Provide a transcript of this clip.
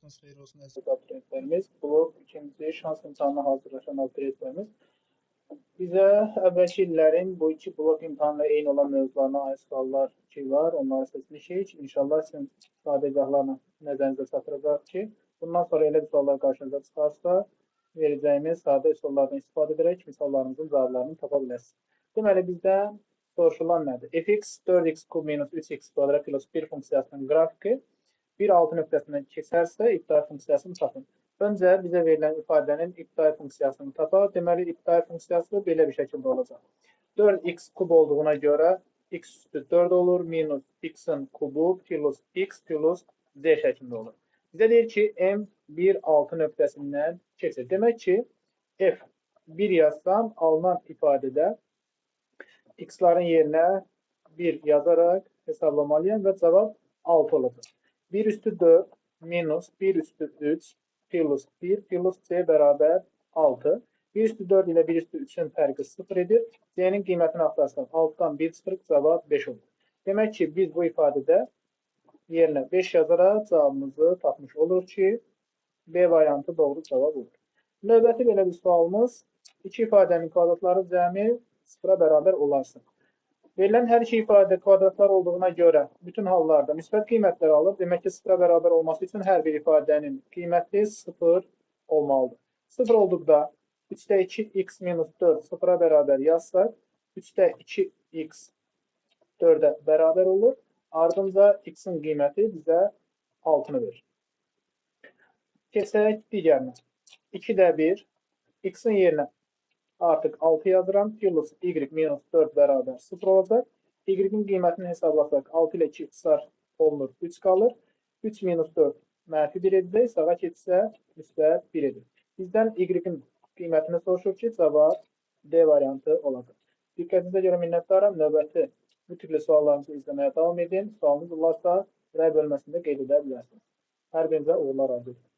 Vaxtınız xeyir olsun əziz abituriyentlərimiz. Blok ikinci şans imtahanına hazırlaşan abituriyentlərimiz. Bizə əvvəlki illərin bu iki blok imtahanla eyni olan mövzularına aid suallar ki var, onları seçmişik. İnşallah sizin sadəcəhlarla nəzərinizə çatdıracaq ki, bundan sonra elə bir suallar qarşınıza çıxarsa, verəcəyimiz sadə üsullardan istifadə edərək misallarımızın cavablarını tapa biləsiniz. Deməli, bizdən soruşulan nədir? Fx 4x kub minus 3x kvadrat plus 1 funksiyasının qrafiki bir altı nöqtəsindən keçərsə, ibtidai funksiyasını tapın. Öncə bizə verilən ifadənin ibtidai funksiyasını tapar. Deməli, ibtidai funksiyası belə bir şəkildə olacaq. 4x kub olduğuna görə x üstü 4 olur, minus x-in kubu plus x plus z şəklində olur. Bizə deyir ki, m 1 6 nöqtəsindən keçir. Demək ki, f 1 yazsam, alınan ifadədə x-ların yerinə 1 yazaraq hesablamalıyam və cavab 6 olacaq. 1 üstü 4 minus 1 üstü 3 plus 1 plus c bərabər 6. 1 üstü 4 ilə 1 üstü 3-ün fərqi 0 edir. C-nin qiymətini axtarsaq 6-dan 1 çıxırıq, cavab 5 olur. Demək ki, biz bu ifadədə yerinə 5 yazaraq cavabımızı tapmış oluruq ki, B variantı doğru cavab olur. Növbəti belə bir sualımız, iki ifadənin kvadratları cəmi 0-a bərabər olarsın. Verilən hər iki ifadə kvadratlar olduğuna görə bütün hallarda müsbət qiymətlər alır. Demək ki, 0-a bərabər olması üçün hər bir ifadənin qiyməti 0 olmalıdır. 0 olduqda 3-də 2x minus 4 0-a bərabər yazsaq, 3-də 2x 4-ə bərabər olur. Ardınca x-in qiyməti bizə 6-nı verir. Keçək digərinə. 2-də 1 x-in yerinə artıq 6 yazıram. Plus y minus 4 bərabər 0 olacaq. Y-in qiymətini hesablasaq 6 ilə 2 qısar olunur, 3 qalır. 3 minus 4 mənfi 1 edəcək. Sağa keçsə müsbət 1 edir. Bizdən y-in qiymətini soruşur ki, cavab D variantı olacaq. Diqqətinizə görə minnətdaram. Növbəti bu tipli suallarınızı izləməyə davam edin. Sualınız olarsa rəy bölməsində qeyd edə bilərsiniz. Hər birinizə uğurlar arzu edirəm.